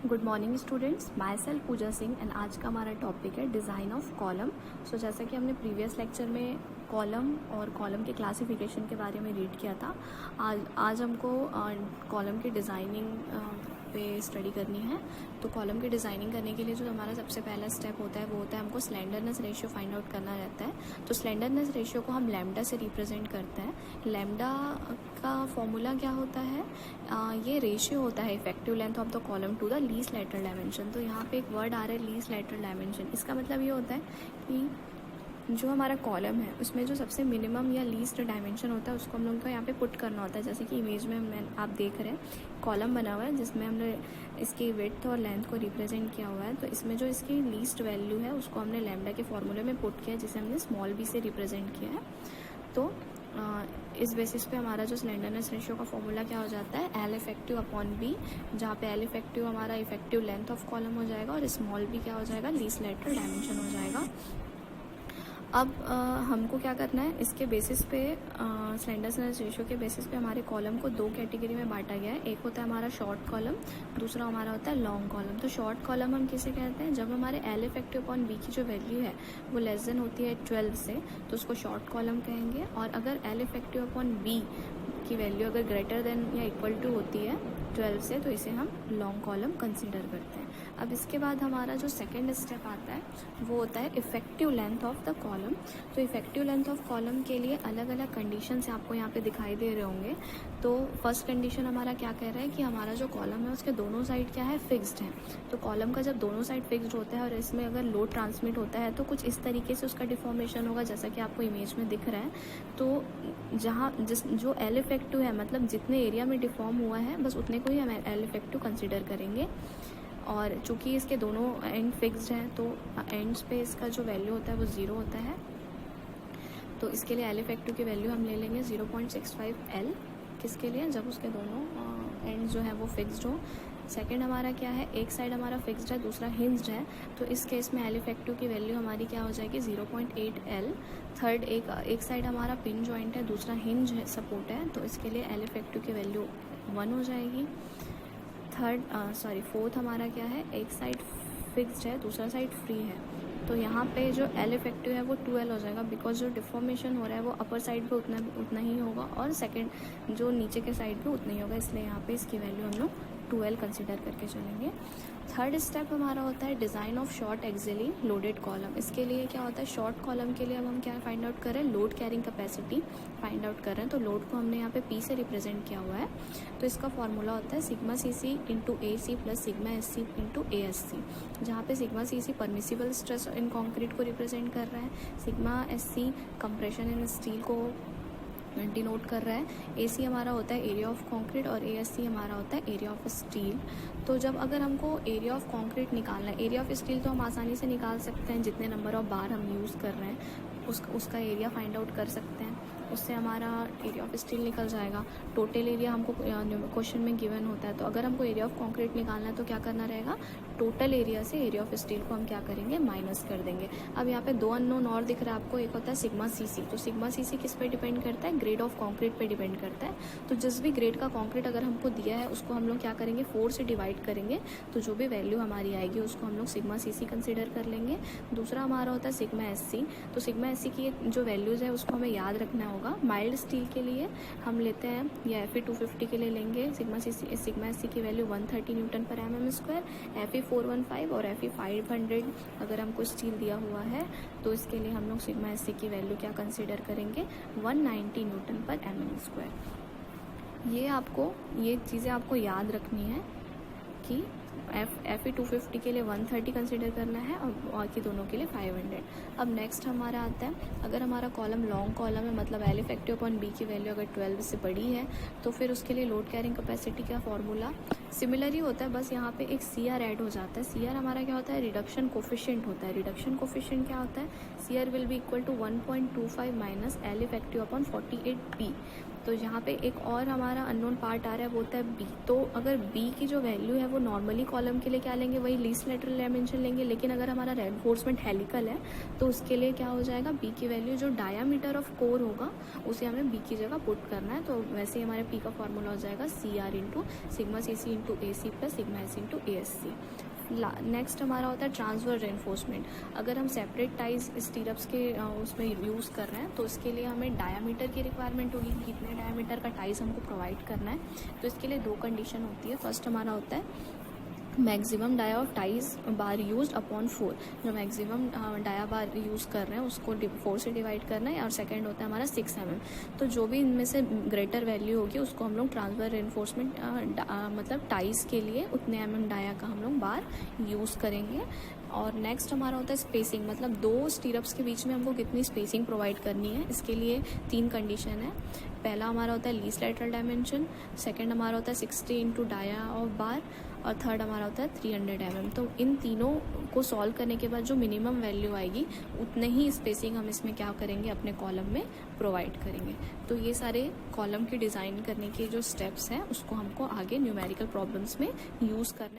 Good morning students, myself Pooja Singh and आज का हमारा टॉपिक है डिज़ाइन ऑफ कॉलम। सो जैसा कि हमने प्रीवियस लेक्चर में कॉलम और कॉलम के क्लासिफिकेशन के बारे में रीड किया था, आज हमको कॉलम की डिज़ाइनिंग पे स्टडी करनी है। तो कॉलम की डिज़ाइनिंग करने के लिए जो हमारा सबसे पहला स्टेप होता है वो होता है हमको स्लेंडरनेस रेशियो फाइंड आउट करना रहता है। तो स्लेंडरनेस रेशियो को हम लैम्डा से रिप्रेजेंट करते हैं। लैम्डा का फॉर्मूला क्या होता है? ये रेशियो होता है effective length of the column to the least lateral dimension. तो यहाँ पे एक वर्ड आ रहा है लीस्ट लेटरल डायमेंशन। इसका मतलब ये होता है कि जो हमारा कॉलम है उसमें जो सबसे मिनिमम या लीस्ट डायमेंशन होता है उसको हम लोगों को यहाँ पे पुट करना होता है। जैसे कि इमेज में आप देख रहे हैं कॉलम बना हुआ है जिसमें हमने इसकी विड्थ और लेंथ को रिप्रेजेंट किया हुआ है। तो इसमें जो इसकी लीस्ट वैल्यू है उसको हमने लैम्डा के फॉर्मूले में पुट किया है जिसे हमने स्मॉल बी से रिप्रेजेंट किया है। तो इस बेसिस पे हमारा जो स्लेंडरनेस रेशियो का फॉर्मूला क्या हो जाता है, एल इफेक्टिव अपॉन बी, जहाँ पे एल इफेक्टिव हमारा इफेक्टिव लेंथ ऑफ कॉलम हो जाएगा और स्मॉल बी क्या हो जाएगा, लीस्ट लेटरल डायमेंशन हो जाएगा। अब हमको क्या करना है, इसके बेसिस पे स्लेंडरनेस रेशियो के बेसिस पे हमारे कॉलम को दो कैटेगरी में बांटा गया है। एक होता है हमारा शॉर्ट कॉलम, दूसरा हमारा होता है लॉन्ग कॉलम। तो शॉर्ट कॉलम हम किसे कहते हैं, जब हमारे एल इफेक्टिव अपॉन बी की जो वैल्यू है वो लेस देन होती है 12 से, तो उसको शॉर्ट कॉलम कहेंगे। और अगर एल इफेक्टिव अपॉन बी की वैल्यू अगर ग्रेटर देन या इक्वल टू होती है 12 से, तो इसे हम लॉन्ग कॉलम कंसिडर करते हैं। अब इसके बाद हमारा जो सेकंड स्टेप आता है वो होता है effective length of the column. तो इफेक्टिव लेंथ ऑफ कॉलम के लिए अलग अलग कंडीशंस आपको यहाँ पे दिखाई दे रहे होंगे। तो फर्स्ट कंडीशन हमारा क्या कह रहा है कि हमारा जो कॉलम है उसके दोनों साइड क्या है, फिक्स्ड है। तो कॉलम का जब दोनों साइड फिक्स्ड होता है और इसमें अगर लोड ट्रांसमिट होता है तो कुछ इस तरीके से उसका डिफॉर्मेशन होगा जैसा कि आपको इमेज में दिख रहा है। तो जो एल इफेक्टिव है, मतलब जितने एरिया में डिफॉर्म हुआ है बस उतने को ही हम एल इफेक्टिव कंसिडर करेंगे। और चूंकि इसके दोनों एंड फिक्स्ड हैं तो एंड्स पे इसका जो वैल्यू होता है वो 0 होता है। तो इसके लिए एल इफेक्टिव की वैल्यू हम ले लेंगे 0.65 एल। किसके लिए, जब उसके दोनों एंड्स जो है वो फिक्स्ड हो। सेकंड हमारा क्या है, एक साइड हमारा फिक्स्ड है दूसरा हिंज्ड है, तो इस केस में एल इफेक्टिव की वैल्यू हमारी क्या हो जाएगी, 0.8 एल। थर्ड एक साइड हमारा पिन जॉइंट है दूसरा हिंज है, सपोर्ट है, तो इसके लिए एल इफेक्टिव की वैल्यू 1 हो जाएगी। फोर्थ हमारा क्या है, एक साइड फिक्स्ड है दूसरा साइड फ्री है, तो यहाँ पे जो एल इफेक्टिव है वो 2L हो जाएगा, बिकॉज जो डिफॉर्मेशन हो रहा है वो अपर साइड पे उतना ही होगा और सेकंड जो नीचे के साइड पे उतना ही होगा, इसलिए यहाँ पे इसकी वैल्यू हम लोग 2L कंसिडर करके चलेंगे। थर्ड स्टेप हमारा होता है design of short axially loaded column. इसके लिए क्या होता है, शॉर्ट कॉलम के लिए अब हम क्या फाइंड आउट कर रहे हैं, load carrying capacity find out कर रहे हैं। तो लोड को हमने यहाँ पे P से रिप्रेजेंट किया हुआ है। तो इसका फॉर्मूला होता है sigma CC into AC plus sigma SC into ASC, जहाँ पे sigma CC permissible stress in concrete को रिप्रेजेंट कर रहा है, sigma SC compression in steel को डिनोट कर रहा है, AC हमारा होता है एरिया ऑफ कंक्रीट और ASC हमारा होता है एरिया ऑफ स्टील। तो जब अगर हमको एरिया ऑफ कंक्रीट निकालना है, एरिया ऑफ स्टील तो हम आसानी से निकाल सकते हैं, जितने नंबर ऑफ बार हम यूज़ कर रहे हैं उसका एरिया फाइंड आउट कर सकते हैं, उससे हमारा एरिया ऑफ स्टील निकल जाएगा। टोटल एरिया हमको क्वेश्चन में गिवन होता है, तो अगर हमको एरिया ऑफ कंक्रीट निकालना है तो क्या करना रहेगा, टोटल एरिया से एरिया ऑफ स्टील को हम क्या करेंगे, माइनस कर देंगे। अब यहाँ पे 2 अननोन और दिख रहा है आपको, एक होता है सिग्मा CC। तो सिग्मा CC किस पे डिपेंड करता है, ग्रेड ऑफ कंक्रीट पे डिपेंड करता है। तो जिस भी ग्रेड का कंक्रीट अगर हमको दिया है उसको हम लोग क्या करेंगे, 4 से डिवाइड करेंगे, तो जो भी वैल्यू हमारी आएगी उसको हम लोग सिग्मा CC कंसिडर कर लेंगे। दूसरा हमारा होता है सिग्मा SC। तो सिग्मा SC की जो वैल्यूज़ है उसको हमें याद रखना होगा। माइल्ड स्टील के लिए हम लेते हैं या Fe 250 के लिए लेंगे सिग्मा SC की वैल्यू 130 न्यूटन पर mm², Fe 415 और Fe 500 अगर हमको स्टील दिया हुआ है तो इसके लिए हम लोग सिग्मा SC की वैल्यू क्या कंसिडर करेंगे, 190 न्यूटन पर mm²। ये चीज़ें आपको याद रखनी है कि Fe 250 के लिए 130 कंसिडर करना है और बाकी दोनों के लिए 500। अब नेक्स्ट हमारा आता है, अगर हमारा कॉलम लॉन्ग कॉलम है, मतलब एल इफेक्टिव अपॉन बी की वैल्यू अगर 12 से बड़ी है, तो फिर उसके लिए लोड कैरिंग कैपेसिटी का फॉर्मूला सिमिलर ही होता है, बस यहाँ पे एक CR ऐड हो जाता है। CR हमारा क्या होता है, रिडक्शन कोफिशिएंट होता है। रिडक्शन कोफिशिएंट क्या होता है, CR will be equal to 1.25 minus L effective upon 48P। तो यहाँ पे एक और हमारा अननोन पार्ट आ रहा है, वो होता है बी। तो अगर बी की जो वैल्यू है वो नॉर्मली कॉलम के लिए क्या लेंगे, वही लीस्ट लेटरल डायमेंशन लेंगे। लेकिन अगर हमारा रेनफोर्समेंट हेलिकल है तो उसके लिए क्या हो जाएगा, बी की वैल्यू जो डायामीटर ऑफ कोर होगा उसे हमें बी की जगह पुट करना है। तो वैसे ही हमारे पी का फॉर्मूला हो जाएगा CR into sigma CC into AC plus sigma SC into ASC। Next हमारा होता है ट्रांसफर रेनफोर्समेंट। अगर हम सेपरेट टाइज स्टीरअप्स के उसमें यूज़ कर रहे हैं तो इसके लिए हमें डायामीटर की रिक्वायरमेंट होगी कि कितने डायामीटर का टाइज हमको प्रोवाइड करना है। तो इसके लिए दो कंडीशन होती है। फर्स्ट हमारा होता है maximum dia of ties bar use upon 4। जो मैक्सिमम डाया बार यूज़ कर रहे हैं उसको 4 से डिवाइड करना है। और सेकंड होता है हमारा 6 mm। तो जो भी इनमें से ग्रेटर वैल्यू होगी उसको हम लोग ट्रांसफर रेनफोर्समेंट मतलब टाइज के लिए उतने mm डाया का हम लोग बार यूज़ करेंगे। और नेक्स्ट हमारा होता है स्पेसिंग, मतलब दो स्टीरअप्स के बीच में हमको कितनी स्पेसिंग प्रोवाइड करनी है। इसके लिए 3 कंडीशन है। पहला हमारा होता है लीस्ट लेटरल डायमेंशन, सेकंड हमारा होता है 60 इंटू डाया ऑफ बार, और थर्ड हमारा होता है 300 mm। तो इन तीनों को सॉल्व करने के बाद जो मिनिमम वैल्यू आएगी उतने ही स्पेसिंग हम इसमें क्या करेंगे, अपने कॉलम में प्रोवाइड करेंगे। तो ये सारे कॉलम की डिज़ाइन करने के जो स्टेप्स हैं उसको हमको आगे न्यूमेरिकल प्रॉब्लम्स में यूज़ करना है।